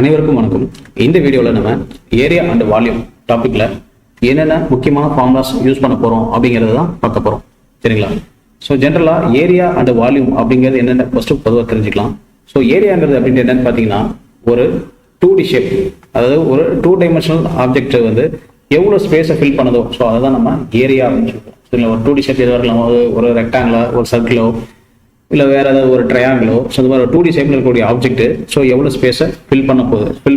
அனைவருக்கும் வணக்கம். இந்த வீடியோவில் நம்ம ஏரியா அண்ட் வால்யூம் டாபிக்ல என்னென்ன முக்கியமான ஃபார்முலாஸ் யூஸ் பண்ண போறோம் அப்படிங்கிறத தான் பார்க்க போறோம். சரிங்களா? ஸோ ஜென்ரலா ஏரியா அண்ட் வால்யூம் அப்படிங்கிறது என்னென்ன ஃபர்ஸ்ட் பொதுவாக தெரிஞ்சுக்கலாம். ஸோ ஏரியாங்கிறது அப்படின்னு என்னன்னு பார்த்தீங்கன்னா ஒரு 2D ஷேப், அதாவது ஒரு 2 டைமென்ஷனல் ஆப்ஜெக்ட் வந்து எவ்வளோ ஸ்பேஸை ஃபில் பண்ணதோ ஸோ அதை தான் நம்ம ஏரியா அப்படின்னு சொல்லுவோம். சரிங்களா? ஒரு 2D ஷேப் எது வரலாம், ஒரு ரெக்டாங்கிளா, ஒரு சர்க்கிளோ, இல்லை வேற ஏதாவது ஒரு ட்ரையாங்கிளோ, ஸோ இந்த மாதிரி 2D ஷேப்ல இருக்கக்கூடிய ஆப்ஜெக்ட் ஸோ எவ்வளோ ஸ்பேஸை ஃபில்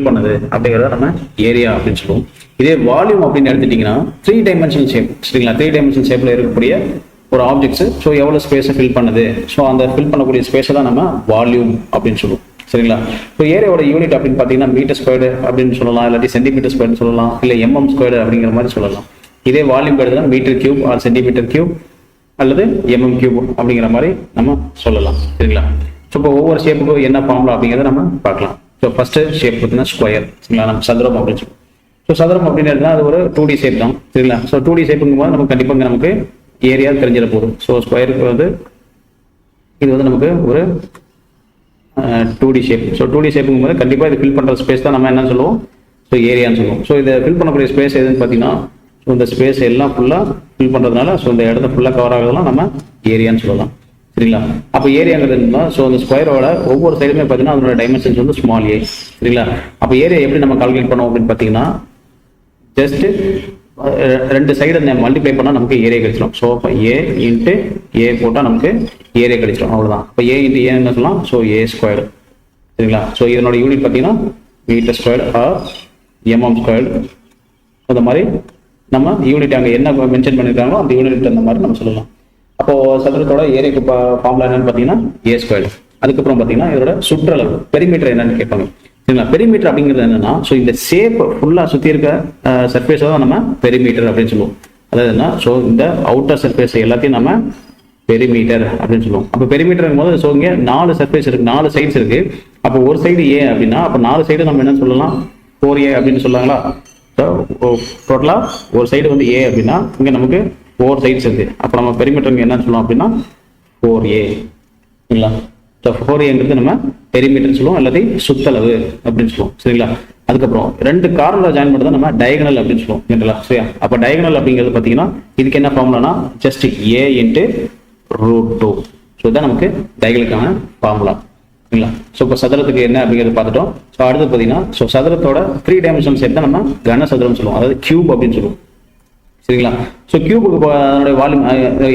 பண்ணுது அப்படிங்கிறத நம்ம ஏரியா அப்படின்னு சொல்லுவோம். இதே வால்யூம் அப்படின்னு எடுத்துட்டீங்கன்னா 3 டைமென்ஷனல் ஷேப். சரிங்களா? 3 டைமென்ஷனல் ஷேப்ல இருக்கக்கூடிய ஒரு ஆப்ஜெக்ட்ஸ் ஸோ எவ்வளோ ஸ்பேஸை ஃபில் பண்ணுது ஸோ அந்த ஃபில் பண்ணக்கூடிய ஸ்பேஸை தான் நம்ம வால்யூம் அப்படின்னு சொல்லுவோம். சரிங்களா? இப்போ ஏரியாவோட யூனிட் அப்படின்னு பார்த்தீங்கன்னா மீட்டர் ஸ்கொயர்டு அப்படின்னு சொல்லலாம், இல்லாட்டி சென்டிமீட்டர் ஸ்கொயர்னு சொல்லலாம், இல்லை MM ஸ்கொயர்டு அப்படிங்கிற மாதிரி சொல்லலாம். இதே வால்யூம் எடுத்தா metre cube or centimetre cube அல்லது MM கியூப் அப்படிங்கிற மாதிரி நம்ம சொல்லலாம். சரிங்களா? ஸோ இப்போ ஒவ்வொரு ஷேப்புக்கும் என்ன ஃபார்முலா அப்படிங்கிறத நம்ம பார்க்கலாம். ஸோ ஃபர்ஸ்ட் ஷேப் பார்த்தீங்கன்னா ஸ்கொயர். சரிங்களா? நம்ம சதுரம் அப்படின்னு சொல்லுவோம். ஸோ சதுரம் அப்படின்னு எடுத்தா அது ஒரு 2D ஷேப் தான். சரிங்களா? ஸோ 2D ஷேப்புங்கும் போது நமக்கு கண்டிப்பாக நமக்கு ஏரியா தெரிஞ்சிட போதும். ஸோ ஸ்கொயருக்கு வந்து இது வந்து நமக்கு ஒரு 2D ஷேப். ஸோ 2D ஷேப்புங்கும் போது கண்டிப்பாக இது ஃபில் பண்ணுற ஸ்பேஸ் தான் நம்ம என்ன சொல்லுவோம், ஸோ ஏரியான்னு சொல்லுவோம். ஸோ இதை ஃபில் பண்ணக்கூடிய ஸ்பேஸ் எதுன்னு பார்த்தீங்கன்னா ஸோ இந்த ஸ்பேஸ் எல்லாம் ஃபுல்லாக ஃபில் பண்ணுறதுனால ஸோ இந்த இடத்த ஃபுல்லாக கவர் ஆகுறதுலாம் நம்ம ஏரியான்னு சொல்லலாம். சரிங்களா? அப்போ ஏரியாங்கிறது என்னன்னா ஸோ அந்த ஸ்கொயரோட ஒவ்வொரு சைடுமே பார்த்தீங்கன்னா அதோட டைமென்ஷன்ஸ் வந்து ஸ்மால் ஏ. சரிங்களா? அப்போ ஏரியா எப்படி நம்ம கால்குலேட் பண்ணோம் அப்படின்னு பார்த்தீங்கன்னா ஜஸ்ட் 2 சைடு மல்டிப்ளை பண்ணால் நமக்கு ஏரியா கிடைச்சிடும். ஸோ இப்போ A இன்ட்டு A போட்டால் நமக்கு ஏரியா கிடைச்சிடும். அவ்வளோதான். இப்போ A இன்ட்டு A என்ன சொல்லலாம், ஸோ A ஸ்கொயர்டு. சரிங்களா? ஸோ இதனோட யூனிட் பார்த்தீங்கன்னா metre squared or MM squared. அந்த மாதிரி நம்ம யூனிட் அங்கே என்ன மென்ஷன் பண்ணியிருக்காங்களோ அந்த யூனிட் அந்த மாதிரி நம்ம சொல்லலாம். அப்போ சதுரத்தோட ஏரியாக்கு ஃபார்முலா என்னன்னு பார்த்தீங்கன்னா A ஸ்கொயர்டு. அதுக்கப்புறம் பார்த்தீங்கன்னா இதோட சுற்றளவு பெரிமீட்டர் என்னன்னு கேட்பாங்க. சரிங்களா? பெரிமீட்டர் அப்படிங்கிறது என்னன்னா ஸோ இந்த ஷேப் ஃபுல்லாக சுற்றி இருக்க சர்ஃபேஸை தான் நம்ம பெரிமீட்டர் அப்படின்னு சொல்லுவோம். அதாவது என்ன, ஸோ இந்த அவுட்டர் சர்ஃபேஸ் எல்லாத்தையும் நம்ம பெரிமீட்டர் அப்படின்னு சொல்லுவோம். அப்போ பெரிமீட்டர் போது ஸோ இங்கே 4 சர்ஃபேஸ் இருக்கு, 4 சைட்ஸ் இருக்கு. அப்போ ஒரு சைடு A அப்படின்னா அப்போ 4 சைடு நம்ம என்ன சொல்லலாம், 4A அப்படின்னு சொல்லாங்களா? டோட்டலா ஒரு சைடு வந்து A அப்படின்னா இங்கே நமக்கு 4 சைட்ஸ் இருக்கு. அப்போ நம்ம பெரிமீட்டர் என்ன சொல்லலாம் அப்படின்னா 4A. சரிங்களா? 4Aங்கிறது நம்ம பெரிமீட்டர் சொல்லுவோம், எல்லாத்தையும் சுத்தளவு அப்படின்னு சொல்லுவோம். சரிங்களா? அதுக்கப்புறம் 2 கார்னர்ல ஜாயின் பண்ணி தான் நம்ம டயகனல் அப்படின்னு சொல்லுவோம். ஜென்ரலா சரியா? அப்போ டயகனல் அப்படிங்கிறது பார்த்தீங்கன்னா இதுக்கு என்ன ஃபார்முலானா ஜஸ்ட் A இன்ட்டு √2. ஸோ இதான் நமக்கு டயகனலுக்கான ஃபார்முலா. சரிங்களா? ஸோ இப்போ சதுரத்துக்கு என்ன அப்படிங்கிறது பார்த்துட்டோம். ஸோ அடுத்து பார்த்தீங்கன்னா ஸோ சதுரத்தோட 3 டைமென்ஷன் ஷேப் தான் நம்ம கனசதுரம் சொல்லுவோம், அதாவது கியூப் அப்படின்னு சொல்லுவோம். சரிங்களா? ஸோ கியூபுக்கு அதனுடைய வால்யூம்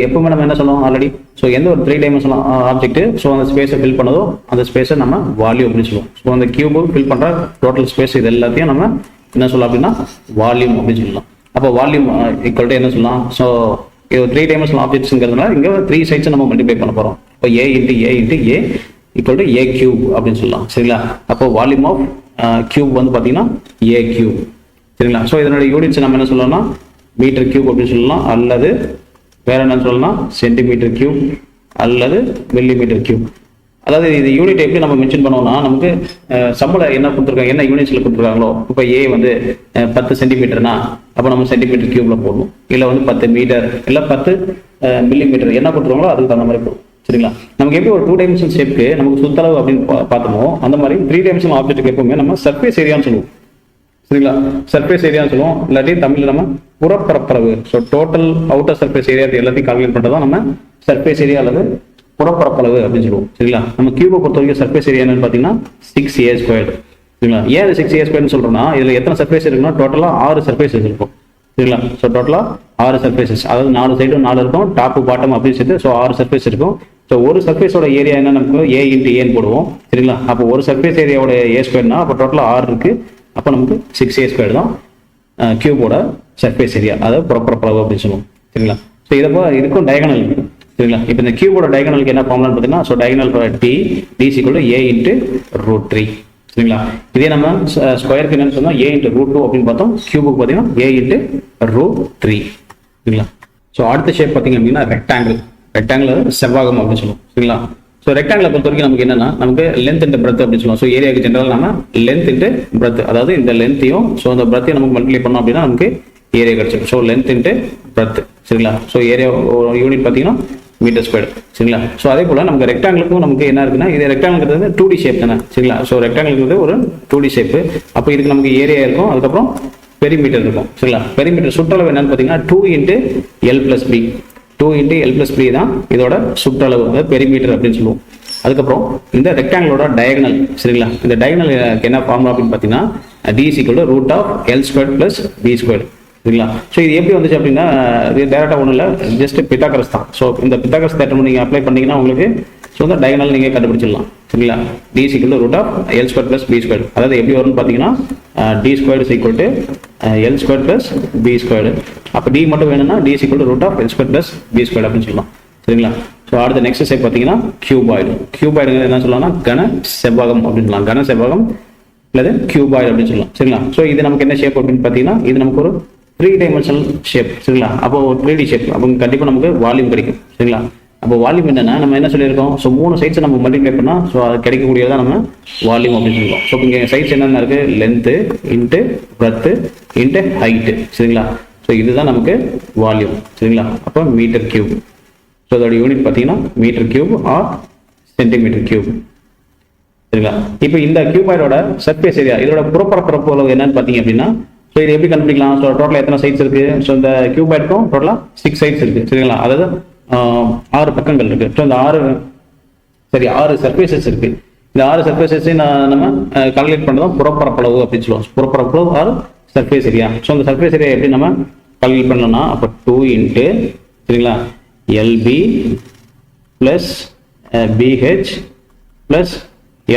எப்பவுமே நம்ம என்ன சொல்லுவோம் ஆல்ரெடி, ஸோ எந்த ஒரு 3 டைமென்ஷனல் ஆப்ஜெக்ட் ஸோ அந்த ஸ்பேஸை ஃபில் பண்ணதோ அந்த ஸ்பேஸை நம்ம வால்யூம் அப்படின்னு சொல்லுவோம். ஸோ அந்த கியூபு ஃபில் பண்ணுற டோட்டல் ஸ்பேஸ் இது எல்லாத்தையும் நம்ம என்ன சொல்லலாம் அப்படின்னா வால்யூம் அப்படின்னு சொல்லலாம். அப்போ வால்யூம் ஈக்குவல் டு என்ன சொல்லலாம், ஸோ இது 3 டைமென்ஷனல் ஆப்ஜெக்ட்ஸ்ங்கிறதுனால இங்கே 3 சைட்ஸை நம்ம மல்டிப்ளை பண்ண போகிறோம். இப்போ A into A into A equal to A cube அப்படின்னு சொல்லலாம். சரிங்களா? அப்போ வால்யூம் ஆஃப் கியூப் வந்து பார்த்தீங்கன்னா A கியூப். சரிங்களா? ஸோ இதனுடைய யூனிட்ஸ் நம்ம என்ன சொல்லலாம்னா மீட்டர் கியூப் அப்படின்னு சொல்லலாம், அல்லது வேற என்ன சொல்லலாம் சென்டிமீட்டர் கியூப் அல்லது மில்லிமீட்டர் கியூப். அதாவது இது யூனிட் எப்படி நம்ம மென்ஷன் பண்ணுவோம்னா நமக்கு சம்பளம் என்ன கொடுத்துருக்காங்க, என்ன யூனிட்ஸ்ல கொடுத்துருக்காங்களோ. இப்போ A வந்து 10 சென்டிமீட்டர்னா அப்போ நம்ம சென்டிமீட்டர் கியூப்ல போடணும், இல்லை வந்து 10 மீட்டர் இல்லை 10 மில்லிமீட்டர் என்ன கொடுத்துருவாங்களோ அதுக்கு தகுந்த மாதிரி போடும். சரிங்களா? நமக்கு எப்படி ஒரு 2 டைமென்ஷன் ஷேப்க்கு நமக்கு சுத்தளவு அப்படின்னு பார்த்தோமோ அந்த மாதிரி 3 டைமென்ஷனல் ஆப்ஜெக்ட்டுக்கு எப்பவுமே நம்ம சர்ஃபேஸ் ஏரியான்னு சொல்லுவோம். சரிங்களா? சர்ஃபேஸ் ஏரியான்னு சொல்லுவோம், இல்லாட்டி தமிழ்ல நம்ம புறப்பரப்பளவு. So total outer surface area எல்லாத்தையும் கால்குலேட் பண்ணுறதா நம்ம சர்ஃபேஸ் ஏரியா அல்லது புறப்பரப்பளவு அப்படின்னு சொல்லுவோம். சரிங்களா? நம்ம கியூபை பொறுத்த வரைக்கும் சர்ஃபேஸ் ஏரியா என்னன்னு பார்த்தீங்கன்னா 6A ஸ்கொயர்டு. சரிங்களா? ஏன் 6A ஸ்கொயர்னு சொல்றோம்னா இதுல எத்தனை சர்ஃபேஸ் இருக்குன்னா டோட்டலா 6 சர்ஃபேஸஸ் இருக்கும். சரிங்களா? ஸோ டோட்டலா 6 சர்ஃபேஸஸ், அதாவது 4 சைடும் 4 இருக்கும், டாப் பாட்டம் அப்படின்னு சேர்த்து ஸோ 6 சர்ஃபேஸ் இருக்கும். ஸோ ஒரு சர்ஃபேஸோட ஏரியா என்ன நமக்கு A இன்ட்டு ஏன்னு போடுவோம். சரிங்களா? அப்போ ஒரு சர்ஃபேஸ் ஏரியாவோட A ஸ்கொயர்னா அப்போ டோட்டலா 6 இருக்கு. அப்போ நமக்கு 6A ஸ்கொயர் தான் கியூபோட சர்ஃபேஸ் ஏரியா, அதாவது புறப்பரப்பளவு அப்படின்னு சொல்லுவோம். சரிங்களா? ஸோ இதப்போ இதுக்கும் டயகனல் இருக்கு. சரிங்களா? இப்போ இந்த கியூபோட டயகனலுக்கு என்ன ஃபார்முலான்னு பார்த்தீங்கன்னா so diagonal D = A into √3. சரிங்களா? இதே நம்ம ஸ்கொயருக்கு என்னன்னு சொன்னா A இன்ட்டு √2 அப்படின்னு பார்த்தோம். கியூபுக்கு பார்த்தீங்கன்னா A இன்ட்டு √3. சரிங்களா? ஸோ அடுத்த ஷேப் பார்த்தீங்க அப்படின்னா ரெக்டாங்கிள் செவ்வாகம் அப்படின்னு சொல்லுவோம். சரிங்களா? ஸோ ரெக்டாங்கிளை பொறுத்த வரைக்கும் நமக்கு என்னன்னா நமக்கு லென்த் இன்ட்டு பிரெத் அப்படின்னு சொல்லுவோம். ஸோ ஏரியாவுக்கு ஜென்ரல் நம்ம லென்த் இன்ட்டு பிரெத், அதாவது இந்த லென்த்தையும் ஸோ அந்த பிரெத்தையும் நமக்கு மல்டிப்ளை பண்ணோம் அப்படின்னா நமக்கு ஏரியா கிடைச்சிடும். So length into breadth. சரிங்களா? ஸோ ஏரியா யூனிட் பார்த்தீங்கன்னா மீட்டர் ஸ்கொயர் சரிங்களா. ஸோ அதே போல் நமக்கு ரெக்டாங்கிளுக்கும் நமக்கு என்ன இருக்குன்னா இது ரெக்டாங்கிள் வந்து 2D ஷேப் தானே சரிங்களா. ஸோ ரெக்டாங்கிள் ஒரு 2D ஷேப்பு. அப்போ இதுக்கு நமக்கு ஏரியா இருக்கும், அதுக்கப்புறம் பெரிமீட்டர் இருக்கும் சரிங்களா. பெரிமீட்டர் சுற்றளவு என்னன்னு பார்த்தீங்கன்னா 2 × L + B 2 × L + B தான் இதோட சுற்றளவு பெரிமீட்டர் அப்படின்னு சொல்லுவோம். அதுக்கப்புறம் இந்த ரெக்டாங்கிளோட டயகனல் சரிங்களா. இந்த டயகனல் என்ன ஃபார்முலா அப்படின்னு பார்த்தீங்கன்னா D = √L² + B² சரிங்களா. ஸோ இது எப்படி வந்துச்சு அப்படின்னா இது டேரெக்டாக ஒன்றும் இல்லை, ஜஸ்ட் பித்தாகரஸ் தான். ஸோ இந்த பித்தாகரஸ் தேற்றம் நீங்கள் அப்ளை பண்ணீங்கன்னா உங்களுக்கு ஸோ இந்த டயகனல் நீங்கள் கண்டுபிடிச்சிடலாம் சரிங்களா. D = √L² + B². அதாவது எப்படி வரும்னு பார்த்தீங்கன்னா D² = L² + B². அப்போ D மட்டும் வேணும்னா D = √L² + B² அப்படின்னு சொல்லலாம் சரிங்களா. ஸோ அடுத்த நெக்ஸ்ட் ஸ்டெப் பார்த்தீங்கன்னா கியூபாய்டு. கியூபாய்டுங்கிறது என்ன சொல்லலாம்னா கன செவ்வகம் அப்படின்னு சொல்லலாம். கன செவ்வகம் அல்லது கியூபாய்டு அப்படின்னு சொல்லலாம் சரிங்களா. ஸோ இது நமக்கு என்ன ஷேப் அப்படின்னு பார்த்தீங்கன்னா இது நமக்கு ஒரு 3 டைமென்ஷனல் ஷேப் சரிங்களா. அப்போ 3D ஷேப் அப்போ கண்டிப்பாக நமக்கு வால்யூம் கிடைக்கும் சரிங்களா. அப்போ வால்யூம் என்னன்னா நம்ம என்ன சொல்லியிருக்கோம், ஸோ 3 சைட்ஸ் நம்ம மல்டிப்ளை பண்ணால் ஸோ அது கிடைக்கக்கூடியதான் நம்ம வால்யூம் அப்படின்னு சொல்லுவோம். ஸோ இங்கே சைட்ஸ் என்னென்ன இருக்குது, length into breadth into height சரிங்களா. ஸோ இதுதான் நமக்கு வால்யூம் சரிங்களா. அப்போ மீட்டர் கியூப். ஸோ அதோட யூனிட் பார்த்தீங்கன்னா metre cube or centimetre cube சரிங்களா. இப்போ இந்த கியூபாய்டோட சர்ஃபேஸ் ஏரியா இதோட புறப்பரப்பளவு என்னன்னு பார்த்தீங்க அப்படின்னா ஸோ இது எப்படி கண்டுபிடிக்கலாம். ஸோ டோட்டலாக எத்தனை சைட்ஸ் இருக்கு, ஸோ இந்த கியூபாய்டுக்கும் டோட்டலாக 6 சைட்ஸ் இருக்கு சரிங்களா. அதாவது 6 பக்கங்கள் இருக்கு. ஸோ இந்த 6 சர்ஃபேசஸ் இருக்கு. இந்த 6 சர்ஃபேசஸையும் நம்ம கால்குலேட் பண்ணதான் புறப்பரப்பளவு அப்படின்னு சொல்லுவோம். புறப்பரப்பளவு ஆர் சர்ஃபேஸ் ஏரியா. ஸோ அந்த சர்ஃபேஸ் ஏரியா எப்படி நம்ம கால்குலேட் பண்ணலாம்னா அப்போ 2 × சரிங்களா LB + BH +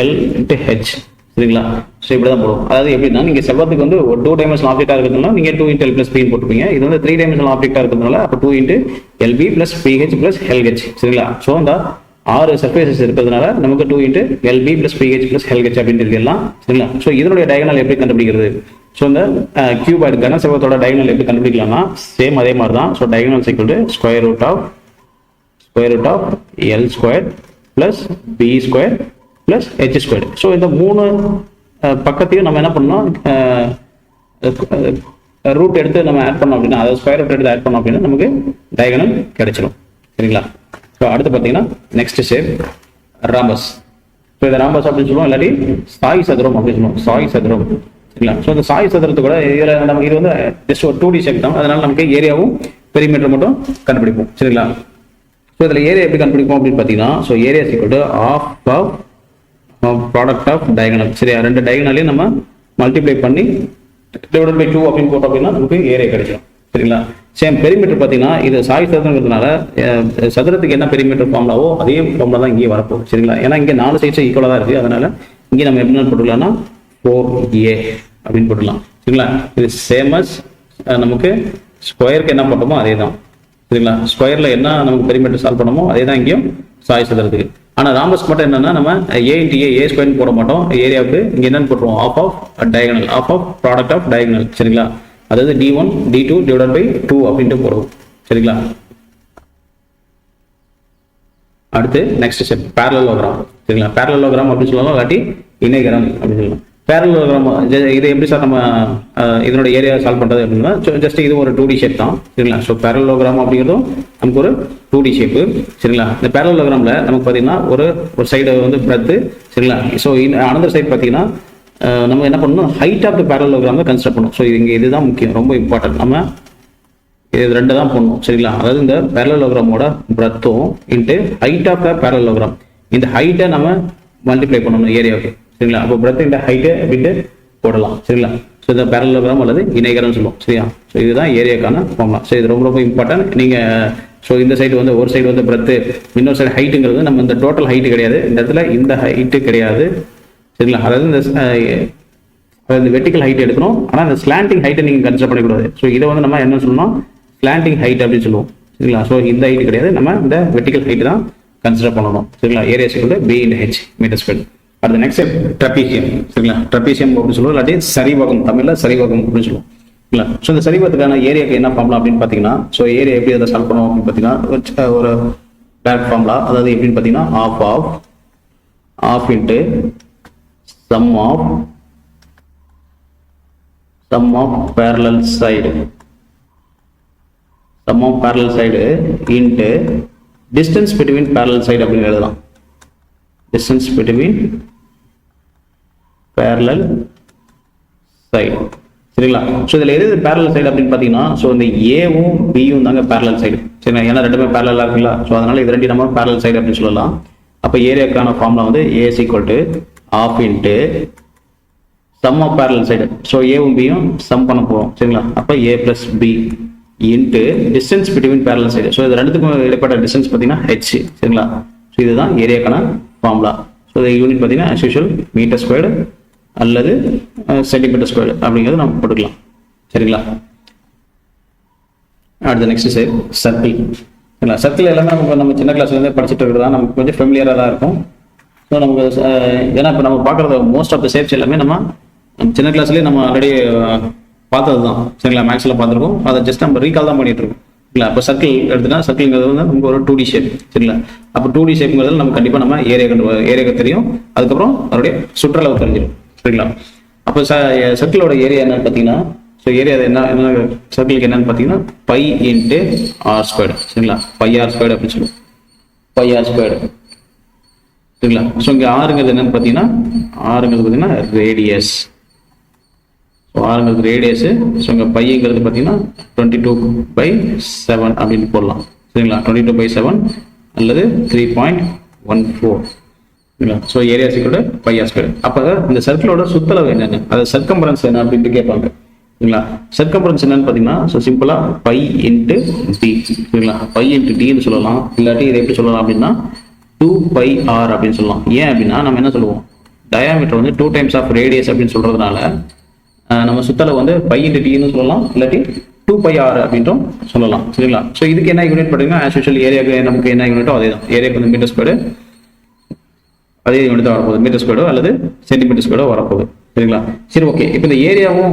L × H சரிங்களா. ஸோ இப்படி தான் போடுவோம். அதாவது எப்படின்னா நீங்கள் செவ்வகத்துக்கு வந்து ஒரு 2 டைமென்ஷனல் ஆப்ஜெக்டாக இருக்கிறதுனால நீங்கள் 2 × L + B போட்டுப்பீங்க. இது வந்து 3 டைமென்ஷனல் ஆப்ஜெக்டாக இருக்கிறதுனால அப்போ 2 × LB + BH + LH சரிங்களா. ஸோ இந்த 6 சர்ஃபேசஸ் இருக்கிறதுனால நமக்கு 2 × LB + BH + LH அப்படின்னு இருக்கலாம் சரிங்களா. ஸோ இதனுடைய டயகனல் எப்படி கண்டுபிடிக்கிறது, ஸோ இந்த கியூபாய்டு கன செவ்வகத்தோட டயகனல் எப்படி கண்டுபிடிக்கலாம்னா சேம் அதே மாதிரி தான். So diagonal = √L² + B² + H². So இந்த 3 பக்கத்தையும் நம்ம என்ன பண்ணோம் ரூட் எடுத்து நம்ம ஆட் பண்ணோம் அப்படின்னா அதாவது ஸ்கொயர் ரூட் எடுத்து ஆட் பண்ணோம் அப்படின்னா நமக்கு டயகனல் கிடைச்சிடும் சரிங்களா. ஸோ அடுத்து பார்த்தீங்கன்னா நெக்ஸ்ட் ஷேப் ராம்பஸ். ஸோ இந்த ராம்பஸ் அப்படின்னு சொல்லுவோம், இல்லாட்டி சாய் சதுரம் அப்படின்னு சொல்லுவோம். சாய் சதுரம் சரிங்களா. ஸோ இந்த சாய் சதுரத்து கூட இதில் நம்ம இது வந்து ஜஸ்ட் ஒரு 2D ஷேப் தான். அதனால நமக்கு ஏரியாவும் பெரிமீட்டர் மட்டும் கண்டுபிடிப்போம் சரிங்களா. ஸோ இதில் ஏரியா எப்படி கண்டுபிடிப்போம் அப்படின்னு பார்த்தீங்கன்னா so area = product of diagonal சரியா. 2 டயகனலையும் நம்ம மல்டிப்ளை பண்ணி /2 அப்படின்னு போட்டோம் அப்படின்னா நமக்கு ஏரியா கிடைச்சிடும் சரிங்களா. சேம் பெரிமீட்டர் பார்த்தீங்கன்னா இது சாய் சதுரங்கிறதுனால சதுரத்துக்கு என்ன பெரிமீட்டர் ஃபார்முலாவோ அதே ஃபார்முலா தான் இங்கே வரப்போகுது சரிங்களா. ஏன்னா இங்கே 4 சைட்ஸும் ஈக்குவலாக தான் இருக்குது. அதனால இங்கே நம்ம எப்படி போட்டுக்கலாம்னா 4A அப்படின்னு போட்டுக்கலாம் சரிங்களா. இது சேமஸ் நமக்கு ஸ்கொயருக்கு என்ன போட்டோமோ அதே தான் சரிங்களா. ஸ்கொயர்ல என்ன நமக்கு பெரிமீட்டர் சால்வ் பண்ணமோ அதே தான் இங்கேயும் சாய் சதுரத்துக்கு. ஆனால் ராம்பஸ் மட்டும் என்னன்னா நம்ம A × A² போட மாட்டோம். ஏரியாவுக்கு இங்கே என்னன்னு போட்டுருவோம் half half product of diagonal சரிங்களா. அதாவது D1 D2 / 2 அப்படின்ட்டு போடுவோம் சரிங்களா. அடுத்து நெக்ஸ்ட் ஸ்டெப் பேரலலோகிராம் சரிங்களா. பேரலலோகிராம் அப்படின்னு சொல்லலாம், இல்லாட்டி இணைகரம் அப்படின்னு சொல்லலாம். பேரலலோகிராம் இது எப்படி சார் நம்ம இதனோட ஏரியா சால்வ் பண்ணுறது அப்படின்னா ஜஸ்ட் இது ஒரு 2D ஷேப் தான் சரிங்களா. ஸோ பேரலலோகிராம் அப்படிங்கிறதும் நமக்கு ஒரு 2D ஷேப்பு சரிங்களா. இந்த பேரலலோகிராமில் நமக்கு பார்த்தீங்கன்னா ஒரு சைடு வந்து பிரெத்து சரிங்களா. ஸோ அனதர் சைடு பார்த்தீங்கன்னா நம்ம என்ன பண்ணணும் ஹைட் ஆஃப் த பேரலலோகிராம் தான் கன்சிடர் பண்ணணும். ஸோ இங்கே இதுதான் முக்கியம், ரொம்ப இம்பார்ட்டன்ட். நம்ம இது 2 தான் பண்ணணும் சரிங்களா. அதாவது இந்த பேரலலோகிராமோட பிரெத்தும் இன்ட்டு ஹைட் ஆஃப் த பேரலலோகிராம், இந்த ஹைட்டை நம்ம மல்டிப்ளை பண்ணணும் ஏரியாவுக்கு சரிங்களா. அப்போ பிரெத் இந்த ஹைட்டு அப்படின்ட்டு போடலாம் சரிங்களா. ஸோ இந்த பேரலலோகிராம் அல்லது இணைகரம் சொல்லுவோம் சரியா. ஸோ இதுதான் ஏரியாக்கான ஃபார்முலா. ஸோ இது ரொம்ப இம்பார்ட்டன்ட். நீங்கள் ஸோ இந்த சைடு வந்து ஒரு சைடு வந்து பிரெத்து, இன்னொரு சைடு ஹைட்டுங்கிறது நம்ம இந்த டோட்டல் ஹைட்டு கிடையாது, இந்த இடத்துல இந்த ஹைட்டு கிடையாது சரிங்களா. அதாவது இந்த வெர்டிக்கல் ஹைட் எடுக்கணும். ஆனால் இந்த ஸ்லாண்டிங் ஹைட்டை நீங்கள் கன்சிடர் பண்ணக்கூடாது. ஸோ இதை வந்து நம்ம என்ன சொல்லணும் ஸ்லாண்டிங் ஹைட் அப்படின்னு சொல்லுவோம் சரிங்களா. ஸோ இந்த ஹைட் கிடையாது, நம்ம இந்த வெர்டிக்கல் ஹைட் தான் கன்சிடர் பண்ணணும் சரிங்களா. Area = B × H மீட்டர்². அடுத்த நெக்ஸ்ட் ட்ரபீசியம் சரிங்களா. ட்ரபீசியம் அப்படின்னு சொல்லுவோம், இல்லாட்டி சரிவகம், தமிழில் சரிவகம் அப்படின்னு சொல்லுவோம் சரிங்களா. ஸோ இந்த சரிவகத்துக்கான ஏரியாவுக்கு என்ன ஃபார்முலா அப்படின்னு பார்த்தீங்கன்னா ஸோ ஏரியா எப்படி அதை சால்வ் பண்ணுவோம் அப்படின்னு பார்த்தீங்கன்னா ஒரு டேரக்ட் ஃபார்முலா. அதாவது எப்படின்னு பார்த்தீங்கன்னா of into sum of parallel side into distance between parallel side அப்படின்னு எழுதலாம். Distance between parallel side. சரிங்களா? ஸோ இதில் எது பேரலல் சைடு அப்படின்னு பார்த்தீங்கன்னா, ஸோ இந்த ஏவும் பியும் தாங்க பேரலல் சைடு. சரிங்களா? ஏன்னா ரெண்டுமே பேரலாக இருக்குங்களா? ஸோ அதனால இது ரெண்டு நம்ம பேரலல் சைடு அப்படின்னு சொல்லலாம். அப்போ ஏரியாக்கான ஃபார்முலா வந்து A is equal to half into sum of parallel side. So ஏவும் பியும் சம் பண்ண போகிறோம். சரிங்களா? அப்போ A plus B into distance between parallel side. So இது ரெண்டுத்துக்கும் இடைப்பட்ட டிஸ்டன்ஸ் பார்த்தீங்கன்னா H. சரிங்களா? ஸோ இதுதான் ஏரியாக்கான ஃபார்முலா. ஸோ இது யூனிட் பார்த்தீங்கன்னா as usual மீட்டர் ஸ்கொயர்டு அல்லது சென்டிமீட்டர் ஸ்கொயர்டு அப்படிங்கிறது நம்ம போட்டுக்கலாம். சரிங்களா? அடுத்த நெக்ஸ்ட் சைடு சர்க்கிள். சரிங்களா? சர்க்கிள் எல்லாமே நம்ம சின்ன கிளாஸ்லேருந்து படிச்சுட்டு இருக்கிறதா நமக்கு கொஞ்சம் ஃபெமிலியராக தான் இருக்கும். ஸோ நமக்கு ஏன்னா இப்போ நம்ம பார்க்குறது மோஸ்ட் ஆஃப் த ஷேப்ஸ் எல்லாமே நம்ம சின்ன கிளாஸ்லேயே நம்ம ஆல்ரெடி பார்த்தது தான். சரிங்களா? மேக்ஸில் பார்த்துருக்கோம். அதை ஜஸ்ட் நம்ம ரீகால் தான் பண்ணிட்டு இருக்கோம். இல்லை அப்போ சர்க்கிள் எடுத்துனா சர்க்கிள்ங்கிறது வந்து நமக்கு ஒரு 2D ஷேப். சரிங்களா? அப்போ 2D ஷேப்ங்கிறது நம்ம கண்டிப்பாக நம்ம ஏரியா தெரியும். அதுக்கப்புறம் அதோடைய சுற்றளவு தெரிஞ்சிடும். சரிங்களா? அப்போ சர்க்கிளோட ஏரியா என்னன்னு பார்த்தீங்கன்னா, ஸோ ஏரியா என்ன சர்க்கிளுக்கு என்னன்னு பார்த்தீங்கன்னா பை இன்ட்டு ஆர் ஸ்கொயர்டு. சரிங்களா? பை ஆர் ஸ்கொயர்டு அப்படின்னு சொல்லுவோம். Pi r squared. சரிங்களா? ஸோ இங்கே ஆறுங்கிறது என்னன்னு பார்த்தீங்கன்னா, ஆறுங்கிறது பார்த்தீங்கன்னா ரேடியஸ். ஸோ ஆறுங்கிறது ரேடியஸு. ஸோ இங்கே பைங்கிறது பார்த்தீங்கன்னா 22/7 அப்படின்னு போடலாம். சரிங்களா? 22/7 அல்லது 3.14. சரிங்களா? ஸோ ஏரியா சீக்கிரம் பை ஆர் ஸ்கொயர். அப்போ இந்த சர்க்கிளோட சுத்தளவு என்னென்ன, அது சர்க்கம்பரன்ஸ் என்ன அப்படின்ட்டு கேட்பாங்க. சரிங்களா? சர்க்கம்பரன்ஸ் என்னன்னு பார்த்தீங்கன்னா, ஸோ சிம்பிளாக பை இன்ட்டு டி. சரிங்களா? பை இன்ட்டு டின்னு சொல்லலாம். இல்லாட்டி இதை எப்படி சொல்லலாம் அப்படின்னா 2πr அப்படின்னு சொல்லலாம். ஏன் அப்படின்னா நம்ம என்ன சொல்லுவோம், டயாமீட்டர் வந்து 2 times ஆஃப் ரேடியஸ் அப்படின்னு சொல்றதுனால நம்ம சுத்தளவு வந்து பை இன்ட்டு டின்னு சொல்லலாம், இல்லாட்டி 2πr அப்படின்றும் சொல்லலாம். சரிங்களா? ஸோ இதுக்கு என்ன யூனிட் பார்த்தீங்கன்னா ஆஸ் யூஷுவல் ஏரியாவுக்கு நமக்கு என்ன யூனிட்டோ அதே தான். ஏரியாவுக்கு வந்து மீட்டர் ஸ்கொயர்டு அதே யூனிட் தான் வரப்போகுது. மீட்டர் ஸ்கொயர்டோ அல்லது சென்டிமீட்டர் ஸ்கொயர்டோ வரப்போகுது. சரிங்களா? சரி, ஓகே. இப்போ இந்த ஏரியாவும்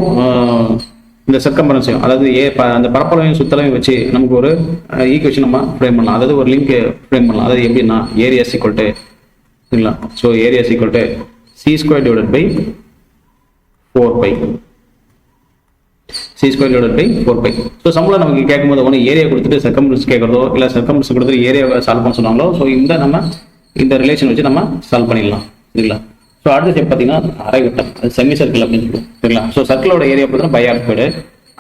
இந்த சர்க்கம்பரன்ஸையும், அதாவது அந்த பரப்பளவையும் சுத்தளவையும் வச்சு நமக்கு ஒரு ஈக்குவேஷன் நம்ம ஃப்ரேம் பண்ணலாம். அதாவது ஒரு லிங்க் ஃப்ரேம் பண்ணலாம். அதாவது எப்படின்னா ஏரியா ஈக்குவல் டு, சரிங்களா? So area equal to c² divided by 4π. c² divided by 4π. So சம்பளம் நமக்கு கேட்கும்போது ஒன்று ஏரியா கொடுத்துட்டு சர்க்கம்பரன்ஸ் கேட்கறதோ இல்லை சர்க்கம்பரன்ஸ் கொடுத்துட்டு ஏரியாவை சால்வ் பண்ண சொன்னாங்களோ, ஸோ இந்த ரிலேஷன் வச்சு நம்ம சால்வ் பண்ணிடலாம். சரிங்களா? ஸோ அடுத்த ஸ்டெப் பார்த்தீங்கன்னா அரைவட்டம், அது செமி சர்க்கிள் அப்படின்னு சொல்லுவோம். சரிங்களா? ஸோ சர்க்கிளோட ஏரியா பார்த்தீங்கன்னா பை ஆர் ஸ்கொயர்டு.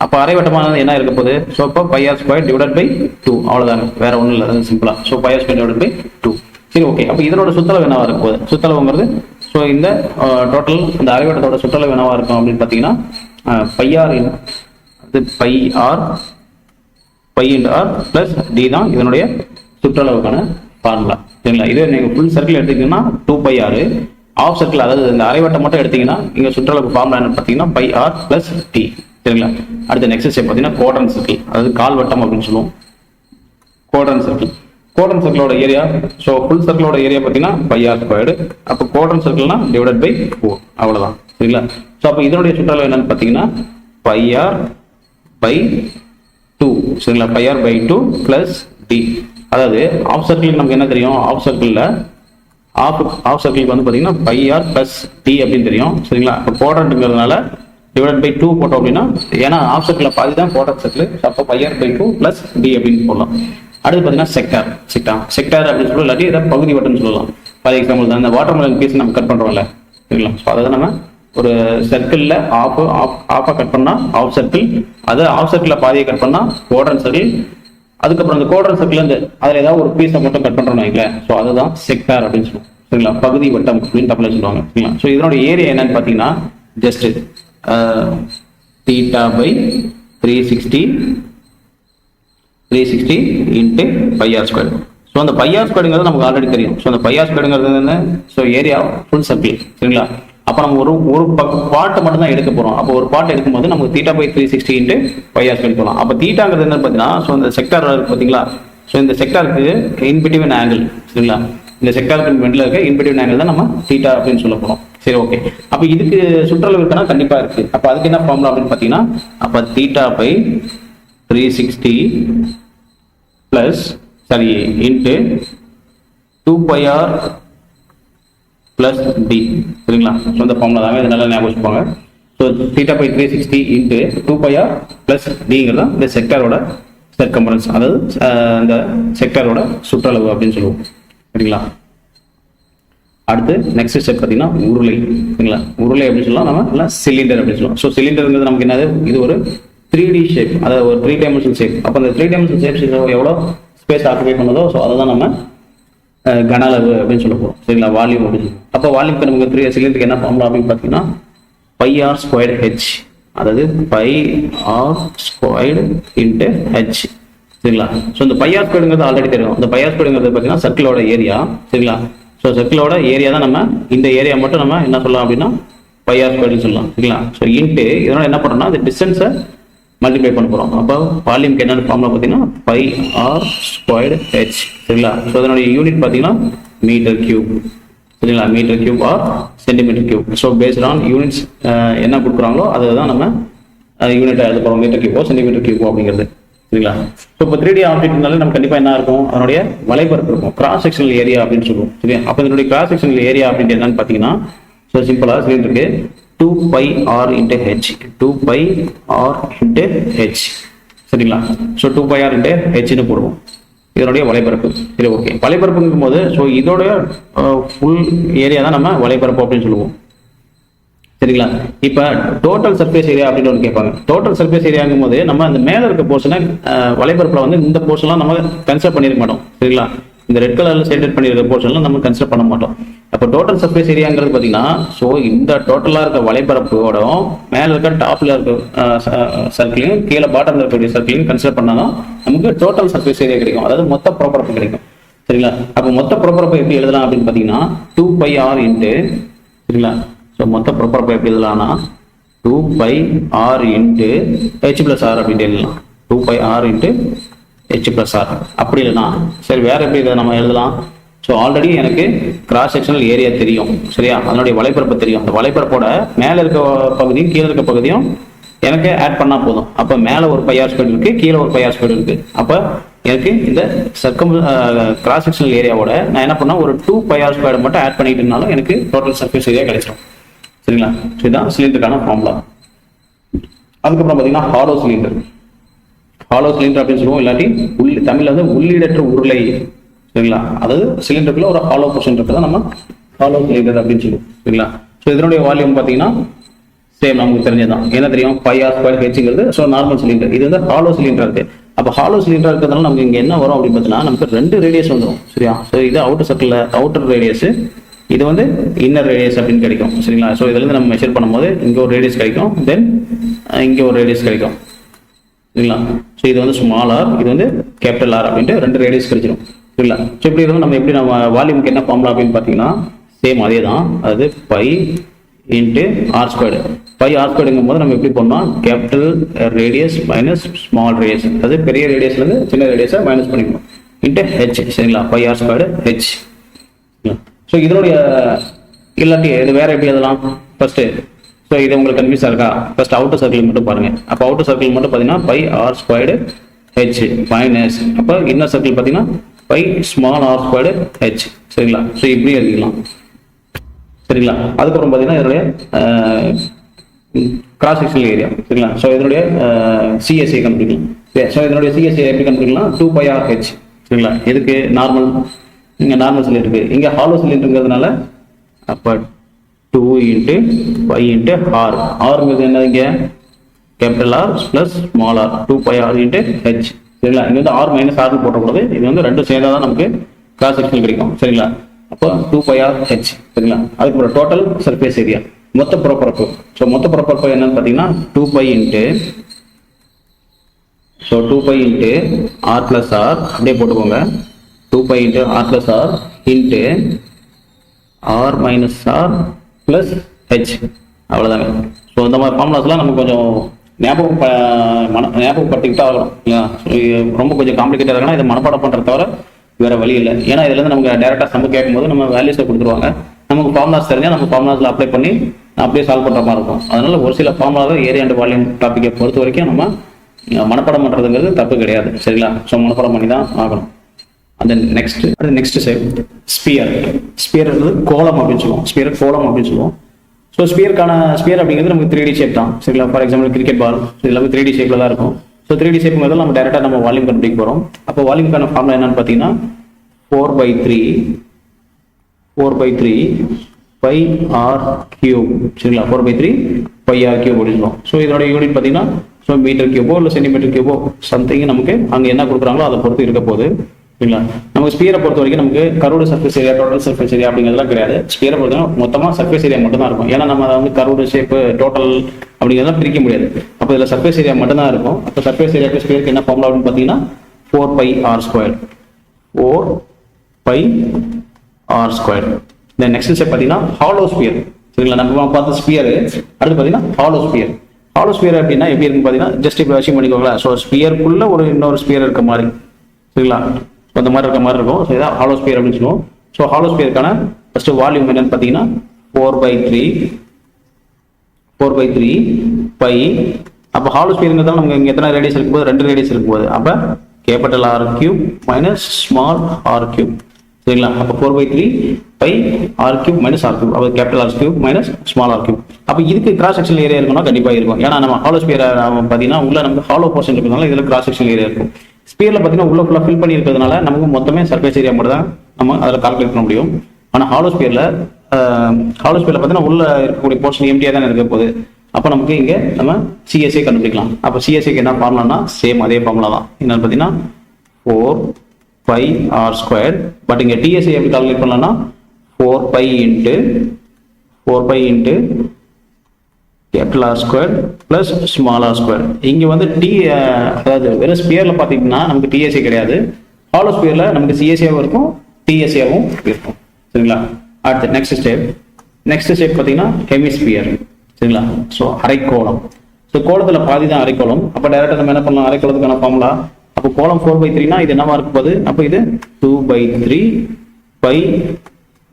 அப்போ அரைவட்டமானது என்ன இருக்க போகுது, ஸோ இப்போ pi r square divided by 2. அவ்வளோதாங்க, வேற ஒன்றும் இல்லை. அது சிம்பிளா. So pi r square divided by 2. சரி, ஓகே. அப்போ இதனோட சுத்தளவு என்னவா இருக்க போகுது, சுத்தளவுங்கிறது ஸோ இந்த டோட்டல் இந்த அரைவட்டத்தோட சுற்றளவு என்னவா இருக்கும் அப்படின்னு பார்த்தீங்கன்னா pi r into r plus d தான் இதனுடைய சுற்றளவுக்கான ஃபார்முலா. சரிங்களா? இதே நீங்கள் ஃபுல் சர்க்கிள் எடுத்தீங்கன்னா 2πr. ஆஃப் சர்க்கிள் அதாவது இந்த அரைவட்டம் மட்டும் எடுத்தீங்கன்னா இங்கே சுற்றளவு ஃபார்முலா என்ன பார்த்தீங்கன்னா பை ஆர் பிளஸ் டி. சரிங்களா? அடுத்த நெக்ஸ்ட் ஸ்டெப் பார்த்தீங்கன்னா குவாட்ரண்ட் சர்க்கிள், அதாவது கால்வட்டம் அப்படின்னு சொல்லுவோம். குவாட்ரண்ட் சர்க்கிள், குவாட்ரண்ட் சர்க்கிளோட ஏரியா, ஸோ ஃபுல் சர்க்கிளோட ஏரியா பார்த்தீங்கன்னா பை ஆர் ஸ்கொயர்டு. அப்போ குவாட்ரண்ட் சர்க்கிள்னா டிவைடட் பை 4. அவ்வளோதான். சரிங்களா? ஸோ அப்போ இதனுடைய சுற்றளவு என்னன்னு பார்த்தீங்கன்னா பை ஆர் பை 2. சரிங்களா? Pi r pi 2 plus d. அதாவது ஆஃப் சர்க்கிளுக்கு நமக்கு என்ன தெரியும், ஆஃப் சர்க்கிளில் ஆஃப் சர்க்கிளுக்கு வந்து பார்த்தீங்கன்னா பை ஆர் பிளஸ் டி அப்படின்னு தெரியும். சரிங்களா? இப்போ குவாட்ரண்ட்டுங்கிறதுனால டிவைட் பை 2 போட்டோம் அப்படின்னா, ஏன்னா ஆஃப் சர்க்கிளில் பாதி தான் குவாட்ரண்ட் சர்க்கிள். அப்போ pi r pi 2 plus d அப்படின்னு போடலாம். அடுத்து பார்த்தீங்கன்னா செக்டார் அப்படின்னு சொல்லலாம், இல்லாட்டி இதை பகுதி வட்டம்னு சொல்லலாம். ஃபார் எக்ஸாம்பிள் தான் இந்த வாட்டர் மெலன் பீஸ் நம்ம கட் பண்ணுறோம்ல. சரிங்களா? ஸோ அதை நம்ம ஒரு சர்க்கிளில் ஆஃபாக கட் பண்ணால் ஆஃப் சர்க்கிள், அது ஆஃப் சர்க்கிளில் பாதியை கட் பண்ணால் குவாட்ரண்ட் சர்க்கிள். அதுக்கப்புறம் அந்த குவாட்ரண்ட் சர்க்கிள்லேருந்து அதில் ஏதாவது ஒரு பீஸை மட்டும் கட் பண்ணுறோம்னு வைங்களேன், ஸோ அதுதான் செக்டார் அப்படின்னு சொல்லுவோம். சரிங்களா? பகுதி வட்டம் அப்படின்னு தமிழில் சொல்லுவாங்க. சரிங்களா? ஸோ இதனோட ஏரியா என்னன்னு பார்த்தீங்கன்னா just theta by 360 into pi r square. So அந்த பை ஆர் ஸ்கொயருங்கிறது நமக்கு ஆல்ரெடி தெரியும். ஸோ அந்த பை ஆர் ஸ்கொயருங்கிறது என்ன, ஸோ ஏரியா ஃபுல் சர்க்கிள். சரிங்களா? அப்போ நம்ம ஒரு பார்ட்டை மட்டும் தான் எடுக்க போகிறோம். அப்போ ஒரு பார்ட் எடுக்கும்போது நமக்கு theta by 360 into pi r square போகலாம். அப்போ தீட்டாங்கிறது என்ன பார்த்தீங்கன்னா, ஸோ இந்த செக்டார் பார்த்தீங்களா, ஸோ இந்த செக்டாருக்கு இன்பிட்வீன் ஆங்கிள். சரிங்களா? இந்த செக்டாருக்கு மிடில் இருக்க இன்பிட்வீன் ஆங்கிள் தான் நம்ம தீட்டா அப்படின்னு சொல்ல போகிறோம். சரி, ஓகே. அப்போ இதுக்கு சுற்றளவு இருக்குன்னா கண்டிப்பாக இருக்குது. அப்போ அதுக்கு என்ன ஃபார்முலா அப்படின்னு பார்த்தீங்கன்னா, அப்போ theta by 360 plus into 2πr plus d. சரிங்களா? ஸோ இந்த ஃபார்முலா தாங்க, இது நல்லா ஞாபகம் வச்சுப்பாங்க. So theta by 360 into 2πr plus டிங்கிறது தான் இந்த செக்டாரோட சர்க்கம்பரன்ஸ், அதாவது அந்த செக்டரோட சுற்றளவு அப்படின்னு சொல்லுவோம். சரிங்களா? அடுத்து நெக்ஸ்ட் ஸ்டெப் பார்த்தீங்கன்னா உருளை. சரிங்களா? உருளை அப்படின்னு சொல்லலாம், நம்ம சிலிண்டர் அப்படின்னு சொல்லலாம். ஸோ சிலிண்டருங்கிறது நமக்கு என்னது, இது ஒரு 3D ஷேப், அதாவது ஒரு 3 டைமென்ஷனல் ஷேப். அப்போ அந்த 3 டைமென்ஷனல் ஷேப் எவ்வளோ ஸ்பேஸ் ஆக்குபை பண்ணுதோ ஸோ அதை தான் நம்ம கன அளவு அப்படின்னு சொல்ல போகிறோம். சரிங்களா? வால்யூம் அப்படின்னு சொல்லுவோம். அப்போ வால்யூம்க்கு நமக்கு சிலிண்டருக்கு என்ன ஃபார்முலா அப்படின்னு பார்த்தீங்கன்னா πr²h, அதாவது πr² இன்ட்டு h. சரிங்களா? ஸோ இந்த πr²ங்கிறது ஆல்ரெடி தெரியும். இந்த πr²ங்கிறது பார்த்தீங்கன்னா சர்க்கிளோட ஏரியா. சரிங்களா? ஸோ சர்க்கிளோட ஏரியா தான், நம்ம இந்த ஏரியா மட்டும் நம்ம என்ன சொல்லலாம் அப்படின்னா πr² சொல்லலாம். சரிங்களா? ஸோ இன்ட்டு இதனால என்ன பண்ணுறோம்னா இந்த டிஸ்டன்ஸை மல்டிப்ளை பண்ண போகிறோம். அப்போ வால்யூம்க்கு என்னென்ன ஃபார்முலா பார்த்தீங்கன்னா πr²h. சரிங்களா? ஸோ அதனுடைய யூனிட் பார்த்தீங்கன்னா மீட்டர் கியூப். சரிங்களா? Metre cube or centimetre cube. So based on units என்ன கொடுக்குறாங்களோ அதை தான் நம்ம யூனிட்டாக எழுத போகிறோம், மீட்டர் கியூபோ சென்டிமீட்டர் கியூபோ அப்படிங்கிறது. சரிங்களா? ஸோ இப்போ 3D ஆப்ஜெக்ட் இருந்தாலும் நம்ம கண்டிப்பாக என்ன இருக்கும், அதனுடைய வலைப்பரப்பு இருக்கும், கிராஸ் செக்ஷனல் ஏரியா அப்படின்னு சொல்லுவோம். சரியா? அப்போ இதனுடைய கிராஸ் செக்ஷனல் ஏரியா அப்படின்ட்டு என்னன்னு பார்த்தீங்கன்னா, ஸோ சிம்பிளாக சிலிண்டருக்கு 2πr into H, 2πr into h. சரிங்களா? ஸோ 2πr இன்ட்டு ஹெச்னு போடுவோம், இதனுடைய வலைப்பரப்பு. சரி, ஓகே. வலைப்பரப்புங்கும் போது ஸோ இதோட ஃபுல் ஏரியா தான் நம்ம வலைப்பரப்பு அப்படின்னு சொல்லுவோம். சரிங்களா? இப்போ டோட்டல் சர்ஃபேஸ் ஏரியா அப்படின்னு ஒன்று கேட்பாங்க. டோட்டல் சர்ஃபேஸ் ஏரியாங்கும் போது நம்ம அந்த மேலே இருக்க போர்ஷனை வலைப்பரப்பில் வந்து இந்த போர்ஷன்லாம் நம்ம கன்சிடர் பண்ணிருக்க மாட்டோம். சரிங்களா? இந்த ரெட் கலர்ல ஷேடட் பண்ணிருக்க போர்ஷன்லாம் நம்ம கன்சிடர் பண்ண மாட்டோம். அப்போ டோட்டல் சர்ஃபேஸ் ஏரியாங்கிறது பார்த்தீங்கன்னா ஸோ இந்த டோட்டலாக இருக்க வலைப்பரப்போட மேலே இருக்க டாப்ல இருக்க சர்க்கிளையும் கீழே பாட்டம்ல இருக்கக்கூடிய சர்க்கிளையும் கன்சிடர் பண்ணாதான் நமக்கு டோட்டல் சர்ஃபேஸ் ஏரியா கிடைக்கும், அதாவது மொத்த புறப்பரப்பு கிடைக்கும். சரிங்களா? அப்போ மொத்த புறப்பரப்பு எப்படி எழுதலாம் அப்படின்னு பார்த்தீங்கன்னா 2πr இன்ட்டு, சரிங்களா? ஸோ மொத்த புறப்பரப்பு எப்படி எழுதலாம்னா 2πr இன்ட்டு h + r அப்படின்ட்டு எழுதலாம். 2πr இன்ட்டு h + r அப்படி இல்லைனா சரி வேற எப்படி இதை நம்ம எழுதலாம். ஸோ ஆல்ரெடி எனக்கு கிராஸ் செக்ஷனல் ஏரியா தெரியும். சரியா? அதனுடைய வலைப்பரப்பு தெரியும். அந்த வலைப்பரப்போட மேலே இருக்க பகுதியும் கீழே இருக்க பகுதியும் எனக்கு ஆட் பண்ணால் போதும். அப்போ மேலே ஒரு πr² இருக்கு, கீழே ஒரு πr² இருக்கு. அப்போ எனக்கு இந்த கிராஸ் செக்ஷனல் ஏரியாவோட நான் என்ன பண்ணா ஒரு 2πr² மட்டும் ஆட் பண்ணிக்கிட்டனாலும் எனக்கு டோட்டல் சர்ஃபேஸ் ஏரியா கிடைச்சிடும். சரிங்களா? இதுதான் சிலிண்டருக்கான ஃபார்முலா. அதுக்கப்புறம் பார்த்தீங்கன்னா ஹாலோ சிலிண்டர். ஹாலோ சிலிண்டர் அப்படின்னு சொல்லுவோம், இல்லாட்டி தமிழ்ல வந்து உள்ளீடற்ற உருளை. சரிங்களா? அதாவது சிலிண்டருக்குள்ள ஒரு ஹாலோ போர்ஷன் இருக்கிறத நம்ம ஹாலோ சிலிண்டர் அப்படின்னு சொல்லுவோம். சரிங்களா? ஸோ இதனுடைய வால்யூம் பார்த்தீங்கன்னா சேம் நமக்கு தெரிஞ்சதான், என்ன தெரியும், πr²hங்கிறது. ஸோ நார்மல் சிலிண்டர், இது வந்து ஹாலோ சிலிண்டர் இருக்கு. அப்போ ஹாலோ சிலிண்டர் இருக்கிறதுனால நமக்கு இங்கே என்ன வரும் அப்படின்னு பார்த்தீங்கன்னா நமக்கு 2 ரேடியஸ் வந்துடும். சரியா? ஸோ இது அவுட்டர் சர்க்கிள் அவுட்டர் ரேடியஸ், இது வந்து இன்னர் ரேடியஸ் அப்படின்னு கிடைக்கும். சரிங்களா? ஸோ இதுலேருந்து நம்ம மெஷர் பண்ணும்போது இங்கே ஒரு ரேடியஸ் கிடைக்கும், தென் இங்கே ஒரு ரேடியஸ் கிடைக்கும். சரிங்களா? ஸோ இது வந்து ஸ்மால் ஆர், இது வந்து கேபிட்டல் ஆர் அப்படின்ட்டு 2 ரேடியஸ் கிடைச்சிடும். சரிங்களா? ஸோ இப்படி இருக்கும். நம்ம எப்படி நம்ம வால்யூமுக்கு என்ன ஃபார்முலா அப்படின்னு பார்த்தீங்கன்னா சேம் அதே தான், அதாவது π இன்ட்டு r². πr²ங்கும் போது நம்ம எப்படி பண்ணோம், capital radius minus small radius, அதாவது பெரிய ரேடியஸ்லேருந்து சின்ன ரேடியஸை மைனஸ் பண்ணிக்கணும், இன்ட்டு ஹெச். சரிங்களா? πr²h. ஸோ இதனுடைய இல்லாட்டி இது வேற எப்படி எழுதலாம் ஃபர்ஸ்ட். ஸோ இது உங்களுக்கு கன்ஃபியூஸாக இருக்கா, ஃபர்ஸ்ட் அவுட்டர் சர்க்கிள் மட்டும் பாருங்க. அப்போ அவுட்டர் சர்க்கிள் மட்டும் பார்த்தீங்கன்னா πr²h மைனஸ், அப்போ இன்னர் சர்க்கிள் பார்த்தீங்கன்னா π(r²h). சரிங்களா? ஸோ இப்படி எழுதிக்கலாம். சரிங்களா? அதுக்கப்புறம் பார்த்தீங்கன்னா இதனுடைய கிராஸ் செக்ஷனல் ஏரியா. சரிங்களா? ஸோ இதனுடைய சிஎஸ்ஏ கண்டுபிடிக்கலாம். ஸோ இதனுடைய சிஎஸ்ஏ எப்படி கண்டுபிடிக்கலாம், 2πr(h). சரிங்களா? எதுக்கு நார்மல், இங்கே நார்மல் சிலிண்டருக்கு, இங்கே ஹாலோ சிலிண்டருங்கிறதுனால அப்போ 2 இன்ட்டு π இன்ட்டு ஆர். ஆருங்கிறது என்ன, இங்கே capital r plus small r, 2πr into h. சரிங்களா? இங்கே வந்து ஆர் மைனஸ் ஆர்னு போட்டக்கூடாது, இது வந்து 2 சேர்ந்தால் தான் நமக்கு கிராஸ் செக்ஷன் கிடைக்கும். சரிங்களா? அப்போ 2πr(h). சரிங்களா? அதுக்கப்புறம் டோட்டல் சர்ஃபேஸ் ஏரியா, மொத்த புறப்பரப்பு. ஸோ மொத்த புறப்பரப்பு என்னன்னு பார்த்தீங்கன்னா 2π into, so 2π into r plus r அப்படியே போட்டுக்கோங்க, 2π into r plus r into r minus r plus h. அவ்வளோதாங்க. ஸோ இந்த மாதிரி ஃபார்முலாஸ்லாம் நமக்கு கொஞ்சம் ஞாபகப்படுத்திக்கிட்டா ஆகணும் இல்லையா? ரொம்ப கொஞ்சம் காம்ப்ளிகேட்டாக இருக்குன்னா இதை மனப்பாடம் பண்ணுறத தவிர வேற வழி இல்லை. ஏன்னா இதுலேருந்து நமக்கு டேரெக்டாக சம் கேட்கும்போது நம்ம வேல்யூஸை கொடுத்துருவாங்க, நமக்கு ஃபார்முலாஸ் தெரிஞ்சால் நம்ம ஃபார்முலாஸில் அப்ளை பண்ணி அப்படியே சால்வ் பண்ணுற மாதிரி இருக்கும். அதனால ஒரு சில ஃபார்முலாவை ஏரியா அண்ட் வால்யூம் டாப்பிக்கை பொறுத்த வரைக்கும் நம்ம மனப்பாடம் பண்ணுறதுங்கிறது தப்பு கிடையாது. சரிங்களா? ஸோ மனப்பாடம் பண்ணி தான் ஆகணும். அந்த நெக்ஸ்ட் ஸ்பியர். ஸ்பியர் கோலம் அப்படின்னு சொல்லுவோம், ஸ்பியர் கோலம் அப்படின்னு சொல்லுவோம். ஸோ ஸ்பியர் அப்படிங்கிறது நமக்கு 3D ஷேப் தான். சரிங்களா? ஃபார் எக்ஸாம்பிள் கிரிக்கெட் பால், இது எல்லாமே 3D ஷேப்ல தான் இருக்கும். ஸோ ஸோ 3D ஷேப்புங்கிறது நம்ம டேரெக்டாக நம்ம வால்யூம் கண்டுபிடிக்க போகிறோம். அப்போ வால்யூம்க்கான ஃபார்முலா என்னன்னு பார்த்தீங்கன்னா 4/3 பை ஆர் கியூப். சரிங்களா, 4/3 பை ஆர் கியூப் அப்படின்னு. ஸோ இதோட யூனிட் பார்த்தீங்கன்னா ஸோ மீட்டர் கியூபோ இல்லை சென்டிமீட்டர் கியூபோ சம்திங் நமக்கு அங்கே என்ன கொடுக்குறாங்களோ அதை பொறுத்து இருக்க போகுது. சரிங்களா, நமக்கு ஸ்பியரை பொறுத்த வரைக்கும் நமக்கு curved surface area, total surface area அப்படிங்கிறதுலாம் கிடையாது. ஸ்பியரை பொறுத்த மொத்தமாக சர்ஃபேஸ் ஏரியா மட்டும் தான் இருக்கும். ஏன்னா நம்ம அதை வந்து கர்வ்டு ஷேப்பு டோட்டல் அப்படிங்கிறதெல்லாம் பிரிக்க முடியாது. அப்போ இதில் சர்ஃபேஸ் ஏரியா மட்டும் தான் இருக்கும். அப்போ சர்ஃபேஸ் ஏரியாவுக்கு ஸ்பியருக்கு என்ன ஃபார்முலா அப்படின்னு பார்த்தீங்கன்னா 4πr². 4πr². Then next step பார்த்தீங்கன்னா ஹாலோ ஸ்பியர். சரிங்களா, நம்ம பார்த்த ஸ்பியர் அடுத்து பார்த்தீங்கன்னா ஹாலோ ஸ்பியர். ஹாலோ ஸ்பியர் அப்படின்னா எப்படி இருக்குன்னு பார்த்தீங்கன்னா ஜஸ்ட் இப்போ அச்சீவ் பண்ணிக்கோங்களா. ஸோ ஸ்பியருக்குள்ள ஒரு இன்னொரு ஸ்பியர் இருக்க மாதிரி. சரிங்களா, அந்த மாதிரி இருக்க மாதிரி இருக்கும். ஸோ இதான் ஹாலோ ஸ்பியர் அப்படின்னு சொல்லுவோம். ஸோ ஹாலோ ஸ்பியருக்கான ஃபர்ஸ்ட் வால்யூம் என்னன்னு பார்த்தீங்கன்னா 4/3 பை. அப்போ ஹாலோ ஸ்பியருங்கிறதால நமக்கு இங்கே எத்தனை ரேடியஸ் இருக்கும்போது 2 ரேடியஸ் இருக்கும்போது அப்போ capital r cube minus small r cube. சரிங்களா, அப்போ 4/3 pi r cube minus r cube. அப்போ capital r cube minus small r cube. அப்போ இதுக்கு கிராஸ் செக்ஷன் ஏரியா இருக்குன்னா கண்டிப்பாக இருக்கும். ஏன்னா நம்ம ஹாலோ ஸ்பியர் பார்த்தீங்கன்னா உள்ள நமக்கு ஹாலோ போர்ஷன் இருக்கிறதுனால இதில் கிராஸ் செக்ஷன் ஏரியா இருக்கும். ஸ்பியர்ல பார்த்தீங்கன்னா உள்ள ஃபுல்லாக ஃபில் பண்ணி இருக்கிறதுனால நமக்கு மொத்தமே சர்ஃபேஸ் ஏரியா மட்டும் தான் நம்ம அதில் கால்குலேட் பண்ண முடியும். ஆனால் ஹாலோ ஸ்பியர்ல பார்த்தீங்கன்னா உள்ள இருக்கக்கூடிய போர்ஷன் எம்டியாக தானே இருக்க போகுது. அப்போ நமக்கு இங்கே நம்ம சிஎஸ்ஏ கண்டுபிடிக்கலாம். அப்போ சிஎஸ்ஏக்கு என்ன ஃபார்முலானா சேம் அதே ஃபார்முலா தான். என்னன்னு பார்த்தீங்கன்னா 4πr². பட் இங்கே டிஎஸ்ஏ எப்படி கால்குலேட் பண்ணலாம்னா 4π into capital R² plus small R². இங்கே வந்து அதாவது வெறும் ஸ்பியரில் பார்த்தீங்கன்னா நமக்கு டிஎஸ்ஏ கிடையாது. ஹாலோ ஸ்பியரில் நமக்கு சிஎஸ்ஏவும் இருக்கும் டிஎஸ்ஏவும் இருக்கும். சரிங்களா, அடுத்து நெக்ஸ்ட் ஸ்டெப் பார்த்தீங்கன்னா ஹெமிஸ்பியர். சரிங்களா, ஸோ அரைக்கோளம். ஸோ கோளத்தில் பாதி தான் அரைக்கோளம். அப்போ டைரக்டாக நம்ம என்ன பண்ணலாம், அரைக்கோளத்துக்கான ஃபார்முலா. அப்போ கோளம் 4/3னா இது என்னவா இருக்கும் போது அப்போ இது 2/3 pi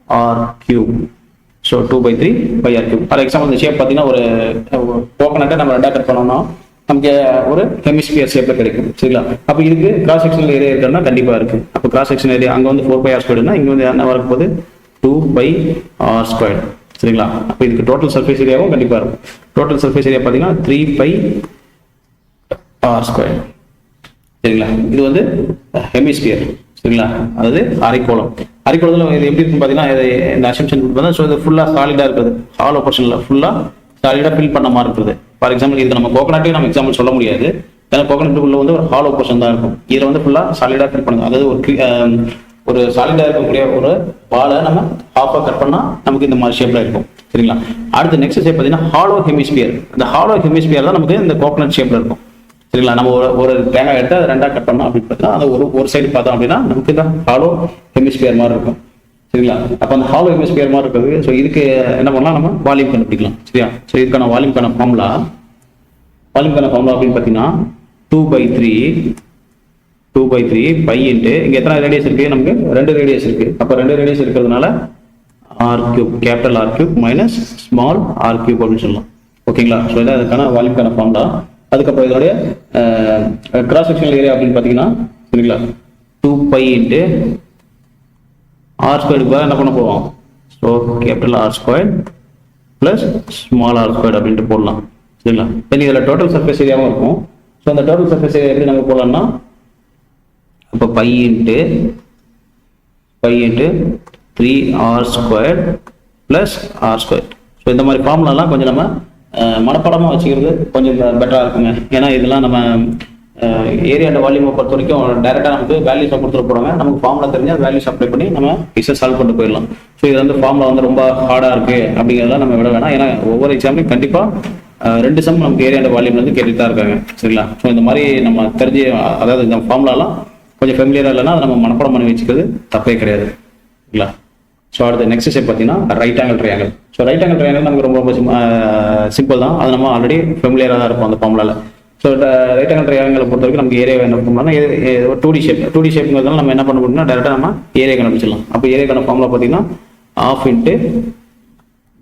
r cube. So 2/3 pi r cube. For example இந்த ஷேப் பார்த்தீங்கன்னா ஒரு கோகனட்டை நம்ம ரெண்டாக கட் பண்ணோம்னா நமக்கு ஒரு ஹெமிஸ்பியர் ஷேப்பில் கிடைக்கும். சரிங்களா, அப்போ இதுக்கு கிராஸ் செக்ஷனல் ஏரியா இருக்குன்னா கண்டிப்பாக இருக்குது. அப்போ கிராஸ் செக்ஷன் ஏரியா அங்கே வந்து 4πr²னா இங்கே வந்து என்ன வரக்கும் போது 2πr². சரிங்களா, அப்போ இதுக்கு டோட்டல் சர்ஃபேஸ் ஏரியாவும் கண்டிப்பாக இருக்கும். டோட்டல் சர்ஃபேஸ் ஏரியா பார்த்தீங்கன்னா 3πr². சரிங்களா, இது வந்து ஹெமிஸ்பியர். சரிங்களா, அதாவது அரைக்கோளம். அரைக்கோளத்தில் இது எப்படி இருக்குன்னு பார்த்தீங்கன்னா இந்த அசம்ஷன் பார்த்தா ஸோ இது ஃபுல்லாக சாலிடாக இருக்குது. ஹாலோ போர்ஷனில் ஃபுல்லாக சாலிடாக ஃபில் பண்ண மாதிரி இருக்குது. ஃபார் எக்ஸாம்பிள் இதுக்கு நம்ம கோகனட்டையும் நம்ம எக்ஸாம்பிள் சொல்ல முடியாது. ஏன்னா கோகனட் உள்ள வந்து ஒரு ஹாலோ போர்ஷன் தான் இருக்கும். இதில் வந்து ஃபுல்லாக சாலிடாக ஃபில் பண்ணுங்க. அதாவது ஒரு சாலிடாக இருக்கக்கூடிய ஒரு பாலை நம்ம ஹாஃபாக கட் பண்ணால் நமக்கு இந்த மாதிரி ஷேப்பில் இருக்கும். சரிங்களா, அடுத்து நெக்ஸ்ட் ஷேப் பார்த்தீங்கன்னா ஹாலோ ஹெமிஸ்பியர். இந்த ஹாலோ ஹெமிஸ்பியர் தான் நமக்கு இந்த கோகனட் ஷேப்பில் இருக்கும். சரிங்களா, நம்ம ஒரு தேங்காய் எடுத்து அதை ரெண்டாக கட் பண்ணோம் அப்படின்னு பார்த்தா அது ஒரு சைடு பார்த்தோம் அப்படின்னா நமக்கு இந்த ஹாலோ ஹெமிஸ்பியர் மாதிரி இருக்கும். சரிங்களா, அப்போ அந்த ஹாலோ ஹெமிஸ்பியர் மாதிரி இருக்குது. ஸோ இதுக்கு என்ன பண்ணலாம், நம்ம வால்யூம் கண்டுபிடிக்கலாம். சரியா, ஸோ இதுக்கான வால்யூம்க்கான ஃபார்முலா அப்படின்னு பார்த்தீங்கன்னா 2/3 பை இன்ட்டு இங்கே எத்தனை ரேடியஸ் இருக்குது, நமக்கு 2 ரேடியஸ் இருக்குது. அப்போ 2 ரேடியஸ் இருக்கிறதுனால r cube, capital r cube minus small r cube அப்படின்னு சொல்லலாம். ஓகேங்களா, ஸோ இதான் அதுக்கான வால்யூம்க்கான ஃபார்முலா. அதுக்கப்புறம் இதோடைய கிராஸ் செக்ஷனல் ஏரியா அப்படின்னு பார்த்தீங்கன்னா சரிங்களா 2π இன்ட்டு R² என்ன பண்ண போவோம், so capital R² plus small R² அப்படின்ட்டு போடலாம். சரிங்களா, தென் இதில் டோட்டல் சர்ஃபேஸ் ஏரியாவும் இருக்கும். ஸோ அந்த டோட்டல் சர்ஃபேஸ் ஏரியா எப்படி நம்ம போடலாம்னா அப்போ π into 3R² plus R². So இந்த மாதிரி ஃபார்முலாலாம் கொஞ்சம் நம்ம மனப்பாடமாக வச்சுக்கிறது கொஞ்சம் பெட்டராக இருக்குங்க. ஏன்னா இதெல்லாம் நம்ம ஏரியா அண்ட் வால்யூமை பொறுத்த வரைக்கும் டேரெக்டாக நமக்கு வேல்யூஸை கொடுத்துட போகிறாங்க. நமக்கு ஃபார்முலா தெரிஞ்சால் வேல்யூஸ் அப்ளை பண்ணி நம்ம ஈஸியாக சால்வ் பண்ணிட்டு போயிடலாம். ஸோ இது வந்து ஃபார்முலா வந்து ரொம்ப ஹார்டாக இருக்குது அப்படிங்கிறதெல்லாம் நம்ம விட வேணாம். ஏன்னா ஒவ்வொரு எக்ஸாம்லையும் கண்டிப்பாக 2 சம் நமக்கு ஏரியா அண்ட் வால்யூம்லேருந்து கேட்டுட்டு தான் இருக்காங்க. சரிங்களா, ஸோ இந்த மாதிரி நம்ம தெரிஞ்சு அதாவது இந்த ஃபார்முலாலாம் கொஞ்சம் ஃபெமிலியராக இல்லைன்னா அதை நம்ம மனப்பாடம் பண்ணி வச்சுக்கிறது தப்பே கிடையாது. சரிங்களா, ஸோ அடுத்த நெக்ஸ்ட் ஸ்டெப் பார்த்தீங்கன்னா right angle triangle. So right angle triangle நமக்கு ரொம்ப சிம்பிள் தான். அது நம்ம ஆல்ரெடி ஃபெமிலியராக தான் இருப்போம் அந்த ஃபார்முலாவில். ஸோ ரைட் ஆங்கிள் ட்ரையாங்கிளை பொறுத்த வரைக்கும் நமக்கு ஏரியா என்ன பண்ணோம்னா 2D ஷேப்புங்கிறதுனால நம்ம என்ன பண்ண முடியும்னா டேரெக்டாக நம்ம ஏரியா கண்டுபிடிச்சிடலாம். அப்போ ஏரியாக்கான ஃபார்முலா பார்த்தீங்கன்னா ½ இன்ட்டு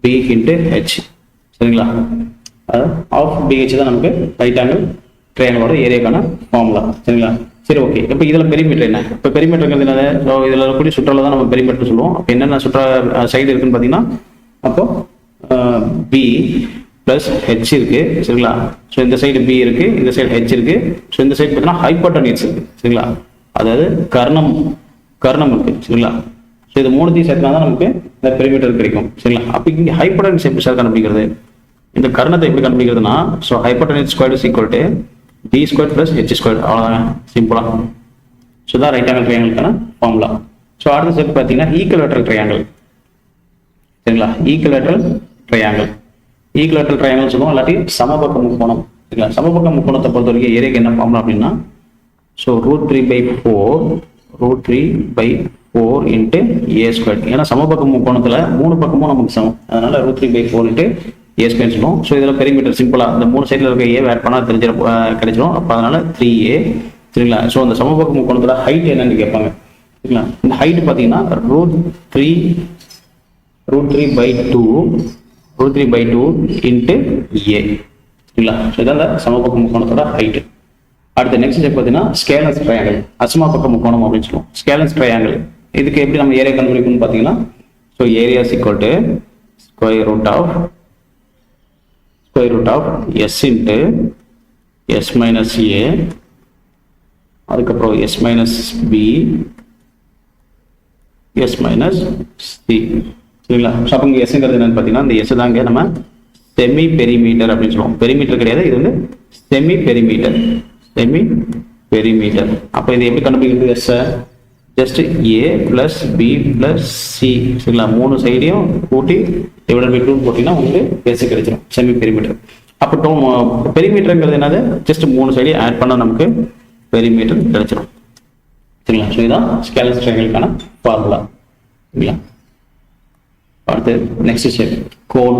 B இன்ட்டு H. சரிங்களா, ½ BH தான் நமக்கு ரைட் ஆங்கிள் ட்ரையாங்கிளோட ஏரியாக்கான ஃபார்முலா. சரிங்களா, சரி ஓகே. இப்போ இதில் பெரிமீட்டர் என்ன, இப்போ பெரிமீட்டருங்கிறது என்ன, ஸோ இதில் இருக்கக்கூடிய சுற்றலை தான் நம்ம பெரிமீட்டர் சொல்லுவோம். அப்போ என்னென்ன சுற்ற சைடு இருக்குன்னு பார்த்தீங்கன்னா அப்போ B பிளஸ் ஹெச் இருக்கு சரிங்களா. ஸோ இந்த சைடு பி இருக்கு, இந்த சைடு ஹெச் இருக்கு. ஸோ இந்த சைடு பார்த்தீங்கன்னா ஹைப்போட்டனியூஸ் இருக்கு சரிங்களா, அதாவது கர்ணம் இருக்கு சரிங்களா. ஸோ இது மூணுத்தையும் சேர்த்தா தான் நமக்கு இந்த பெரிமீட்டர் கிடைக்கும் சரிங்களா. அப்போ இங்கே ஹைப்போட்டனியூஸ் எப்படி சார் கண்டுபிடிக்கிறது, இந்த கர்ணத்தை எப்படி கண்டுபிடிக்கிறதுனா, so hypotenuse square is equal to d square plus h square, அவ்வளோதான் சிம்பிளா. ஸோ தான் ரைட் ஆங்கிள் ட்ரையாங்கிளுக்கான ஃபார்முலா. ஸோ அடுத்த ஸ்டெப் பார்த்தீங்கன்னா ஈக்குவலேட்டரல் ட்ரையாங்கிள் சரிங்களா. ஈக்குவலேட்டரல் ட்ரையாங்கிள் சொல்லுவோம், இல்லாட்டி சமபக்க முக்கோணம் சரிங்களா. சமபக்க முக்கோணத்தை பொறுத்த வரைக்கும் ஏரியாக்கு என்ன ஃபார்முலா அப்படின்னா, ஸோ √3/4 இன்ட்டு ஏ ஸ்கொயர். ஏன்னா சமபக்க முக்கோணத்தில் 3 பக்கமும் நமக்கு சமம், அதனால √3/4 இன்ட்டு ஏ ஸ்கொயர் சொல்லுவோம். ஸோ இதில் பெரிமீட்டர் சிம்பிளா இந்த 3 சைடில் இருக்க ஏ ஆட் பண்ணால் கிடைச்சிடும். அப்போ அதனால 3a சரிங்களா. ஸோ அந்த சமபக்க முக்கோணத்தோட ஹைட் என்னன்னு கேட்பாங்க சரிங்களா. இந்த ஹைட் பார்த்தீங்கன்னா √3/2 இன்ட்டு ஏ சரிங்களா. ஸோ இதான் இந்த சமபக்க முக்கோணத்தோட ஹைட். அடுத்த நெக்ஸ்ட் ஸ்டெப் பார்த்தீங்கன்னா ஸ்கேலன்ஸ் ட்ரையாங்கிள், அசமபக்க முக்கோணம் அப்படின்னு சொல்லுவோம். ஸ்கேலன்ஸ் ட்ரையாங்கிள் இதுக்கு எப்படி நம்ம ஏரியா கண்டுபிடிக்கணும்னு பார்த்தீங்கன்னா, so area equal to square root of s into s minus a, அதுக்கப்புறம் s minus b s minus c சரிங்களா. ஸோ அப்போ இங்கே எஸ்ங்கிறது என்னன்னு பார்த்தீங்கன்னா, இந்த எஸ் தாங்க நம்ம செமி பெரிமீட்டர் அப்படின்னு சொல்லுவோம். பெரிமீட்டர் கிடையாது, இது வந்து செமி பெரிமீட்டர். அப்போ இது எப்படி கண்டுபிடிக்கிறது, எஸ் ஜஸ்ட் ஏ பிளஸ் பி பிளஸ் சி சரிங்களா. 3 சைடையும் கூட்டி டிவைடட் பை 2 போட்டிங்கன்னா உங்களுக்கு எஸ் கிடைச்சிடும், செமி பெரிமீட்டர். அப்போ பெரிமீட்டருங்கிறது என்னது, ஜஸ்ட் 3 சைடையும் ஆட் பண்ணால் நமக்கு பெரிமீட்டர் கிடைச்சிடும் சரிங்களா. ஸோ இதுதான் ஸ்கேலன்ஸ் ட்ரையாங்கிளுக்கான ஃபார்முலா சரிங்களா. அடுத்து நெக்ஸ்ட் ஸ்டெப் கோன்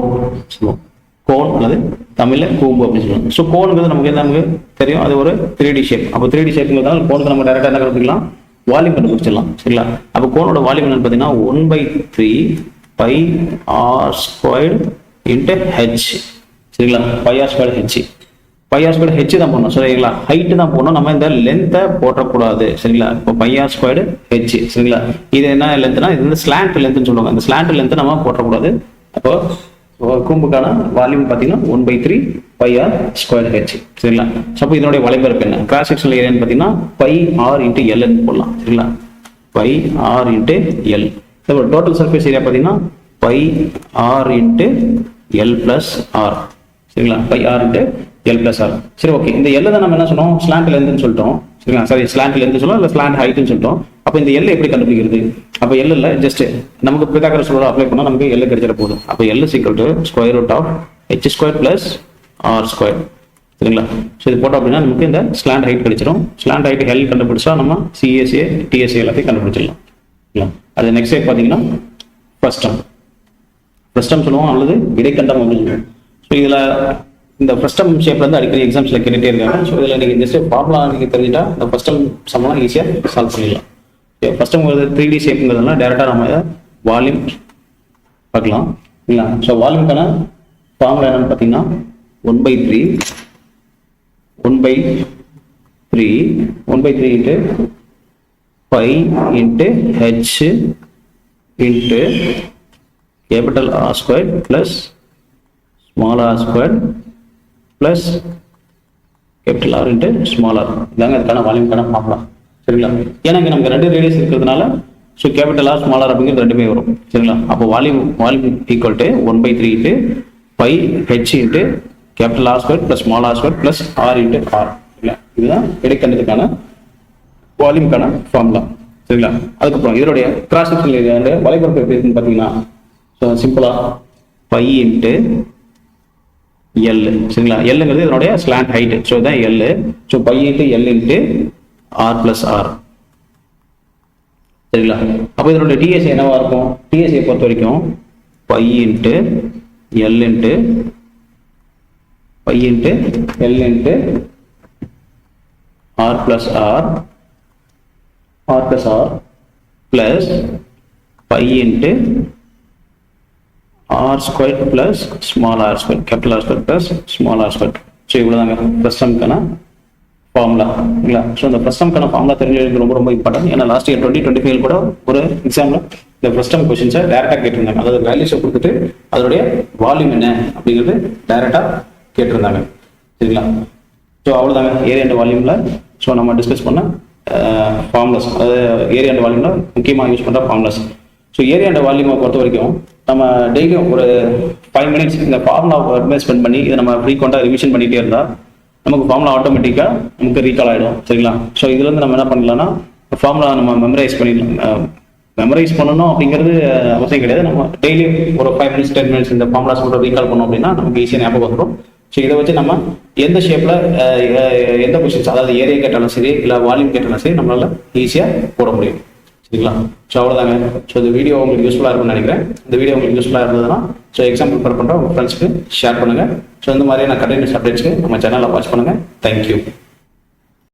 சொல்லுவோம். கோன் அல்லது தமிழில் கூம்பு அப்படின்னு சொல்லுவாங்க. ஸோ கோனுங்கிறது நமக்கு தெரியும், அது ஒரு 3D ஷேப். அப்போ 3D ஷேப்புங்கிறதால கோனுக்கு நம்ம டேரெக்டாக என்ன கண்டுபிடிக்கலாம், வால்யூம் கண்டுபிடிச்சிடலாம் சரிங்களா. அப்போ கோனோட வால்யூம் என்னன்னு பார்த்தீங்கன்னா 1/3πr² இன்ட்டு ஹெச் சரிங்களா. πr² ஹெச் தான் போடணும் சரிங்களா. ஹைட்டு தான் போடணும், நம்ம இந்த லென்த்தை போட்டக்கூடாது சரிங்களா. இப்போ πr² ஹெச் சரிங்களா. இது என்ன லென்த்னா, இது வந்து ஸ்லாண்ட் லென்த்னு சொல்லுவாங்க. அந்த ஸ்லாண்ட் லென்த்தை நம்ம போட்டக்கூடாது. அப்போ கூம்புக்கான வால்யூம் பார்த்தீங்கன்னா 1/3πr² ஹெச் சரிங்களா. அப்போ இதனுடைய வளைபரப்பு என்ன, கிராஸ் செக்ஷனல் ஏரியான்னு பார்த்தீங்கன்னா πr இன்ட்டு எல்னு போடலாம் சரிங்களா. πr into l. Total surface area பார்த்தீங்கன்னா πr into l plus r சரிங்களா. πr into l plus r. சரி ஓகே, இந்த எல்லை தான் நம்ம என்ன சொன்னோம், ஸ்லாண்ட் லென்த்னு சொல்லிட்டோம் சரிங்களா. சாரி ஸ்லாண்ட் லென்த் சொல்லுவோம், இல்லை ஸ்லாண்ட் ஹைட்னு சொல்லிட்டோம். அப்போ இந்த எல்லை எப்படி கண்டுபிடிக்கிறது, அப்போ எல் இல்லை ஜஸ்ட் நமக்கு பித்தாகரஸ் ரூல் அப்ளை பண்ணால் நமக்கு எல்லை கிடைச்சிட போதும். அப்போ l equal to square root of h² plus r² சரிங்களா. ஸோ இது போட்டோம் அப்படின்னா நமக்கு இந்த ஸ்லாண்ட் ஹைட் கிடைச்சிடும். ஸ்லாண்ட் ஹைட் எல் கண்டுபிடிச்சா நம்ம CSA TSA எல்லாத்தையும் கண்டுபிடிச்சிடலாம் சரிங்களா. அது நெக்ஸ்ட் ஸ்டெப் பார்த்தீங்கன்னா ஃப்ரஸ்டம் சொல்லுவோம், அல்லது இடைக்கண்டம் அப்படின்னு சொல்லுவோம். ஸோ இதில் இந்த ஃப்ரஸ்டம் ஷேப்ல இருந்து அடிக்கடி எக்ஸாம்ஸ்ல கேட்டுட்டே இருக்காங்க. ஸோ இதில் நீங்கள் ஜஸ்ட் ஃபார்முலா நீங்கள் தெரிஞ்சுட்டா இந்த ஃப்ரஸ்டம் சம்லாம் ஈஸியாக சால்வ் பண்ணிடலாம். ஃபர்ஸ்ட் 3D ஷேப்புங்கிறதுனால டேரெக்டாக நம்ம வால்யூம் பார்க்கலாம் இல்லைங்களா. ஸோ வால்யூம்க்கான ஃபார்முலா என்னன்னு பார்த்தீங்கன்னா 1/3 into π into h into capital R² plus small r² plus capital R into small r. இதாங்க அதுக்கான வால்யூம்க்கான ஃபார்முலா சரிங்களா. ஏன்னா இங்கே நமக்கு 2 ரேடியஸ் இருக்கிறதுனால so capital R small r அப்படிங்கிறது ரெண்டுமே வரும் சரிங்களா. அப்போ volume equal to 1/3 into π h into capital R² plus small r² plus r into r சரிங்களா. இதுதான் இடைக்கண்டத்துக்கான வால்யூம்க்கான ஃபார்முலா சரிங்களா. அதுக்கப்புறம் இதனுடைய கிராஸ் செக்ஷன் ஏரியாவுடைய வளைபரப்பு எப்படி இருக்குன்னு பார்த்தீங்கன்னா, ஸோ சிம்பிளா π இன்ட்டு எல் சரிங்களா. எல்லுங்கிறது இதனுடைய ஸ்லாண்ட் ஹைட், ஸோ இதான் l. So π into l into r plus r சரிங்களா. அப்போ இதனுடைய டிஎஸ்ஏ என்னவா இருக்கும், டிஎஸ்ஏ பொறுத்த வரைக்கும் π into l into r plus r plus π into r² plus small r², capital R² plus small r². So இவ்வளோதாங்க ஃப்ரஸ்டம்க்கான ஃபார்முலா இல்லைங்களா. ஸோ இந்த ஃபர்ஸ்ட் டேர்ம்க்கான ஃபார்முலா தெரிஞ்சது ரொம்ப ரொம்ப இம்பார்ட்டன்ட். ஏன்னா லாஸ்ட் இயர் 2025 கூட ஒரு எக்ஸாமில் இந்த ஃபர்ஸ்ட் டேர்ம் கொஸ்டின்ஸை டேரெக்டாக கேட்டிருந்தாங்க. அதாவது வேல்யூஸை கொடுத்துட்டு அதோடைய வால்யூம் என்ன அப்படிங்கிறது டேரெக்டாக கேட்டிருந்தாங்க சரிங்களா. ஸோ அவ்வளோதாங்க ஏரியா அண்ட் வால்யூமில். ஸோ நம்ம டிஸ்கஸ் பண்ண ஃபார்முலாஸ், அதாவது ஏரியா அண்ட் வால்யூமில் முக்கியமாக யூஸ் பண்ணுற ஃபார்முலாஸ். ஸோ ஏரியா அண்ட் வால்யூமை பொறுத்த வரைக்கும் நம்ம டெய்லியும் ஒரு 5 மினிட்ஸ் இந்த ஃபார்முலா ஸ்பெண்ட் பண்ணி இதை நம்ம ஃப்ரீக்வெண்ட்டாக ரிவிஷன் பண்ணிகிட்டே இருந்தால் நமக்கு ஃபார்முலா ஆட்டோமேட்டிக்காக நமக்கு ரீகால் ஆகிடும் சரிங்களா. ஸோ இதுலேருந்து நம்ம என்ன பண்ணலாம்னா ஃபார்முலா நம்ம மெமரைஸ் பண்ணிடலாம். மெமரைஸ் பண்ணணும் அப்படிங்கிறது அவசியம் கிடையாது. நம்ம டெய்லி ஒரு 5 மினிட்ஸ் 10 மினிட்ஸ் இந்த ஃபார்முலாஸ் மட்டும் ரீகால் பண்ணோம் அப்படின்னா நமக்கு ஈஸியாக ஞாபகம் வந்துடும். ஸோ இதை வச்சு நம்ம எந்த ஷேப்பில் எந்த கொஸ்டின்ஸ், அதாவது ஏரியா கேட்டாலும் சரி இல்லை வால்யூம் கேட்டாலும் சரி நம்மளால ஈஸியாக போட முடியும் சரிங்களா. ஸோ அவ்வளோதாங்க. ஸோ இந்த வீடியோ உங்களுக்கு யூஸ்ஃபுல்லாக இருக்கும்னு நினைக்கிறேன். இந்த வீடியோ உங்களுக்கு யூஸ்ஃபுல்லாக இருந்ததுன்னா ஸோ எக்ஸாம் ப்ரிப்பேர் பண்ணுற உங்கள் ஃப்ரெண்ட்ஸ்க்கு ஷேர் பண்ணுங்கள். ஸோ இந்த மாதிரியான கண்டினியூஸ் அப்டேட்ஸ்க்கு நம்ம சேனலை வாட்ச் பண்ணுங்கள். தேங்க்யூ.